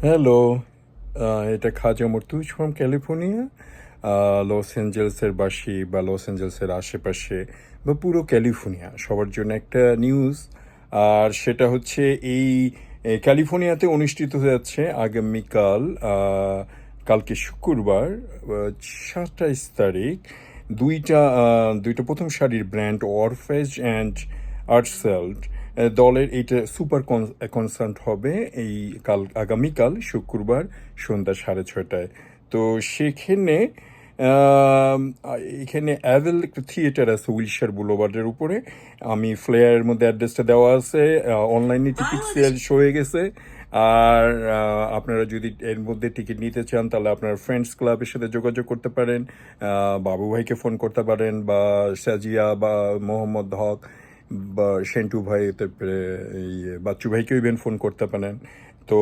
Hello, এটা খাজা মর্তুজ from California. Loss অ্যাঞ্জেলসের বাসী বা লস অ্যাঞ্জেলসের আশেপাশে বা পুরো ক্যালিফোর্নিয়া সবার জন্য একটা নিউজ। আর সেটা হচ্ছে এই ক্যালিফোর্নিয়াতে অনুষ্ঠিত হয়ে যাচ্ছে আগামীকাল, কালকে শুক্রবার 27 তারিখ, দুইটা প্রথম সারির ব্র্যান্ড ওয়ারফেজ অ্যান্ড আর্টসেল্ট দলের এইটা সুপার কনসার্ট হবে এই আগামীকাল শুক্রবার সন্ধ্যা 6:30টায়। তো সেখানে আম, এখানে অ্যাভেল একটা থিয়েটার আছে উইলশার বুলোভার্ডের উপরে। আমি ফ্লেয়ারের মধ্যে অ্যাড্রেসটা দেওয়া আছে। অনলাইনে টিকিট সেল হয়ে গেছে। আর আপনারা যদি এর মধ্যে টিকিট নিতে চান তাহলে আপনার ফ্রেন্ডস ক্লাবের সাথে যোগাযোগ করতে পারেন। বাবু ভাইকে ফোন করতে পারেন, বা সাজিয়া বা মোহাম্মদ হক বা সেন্টু ভাই, তারপরে এই বাচ্চু ভাইকেও ইভেন ফোন করতে পারেন। তো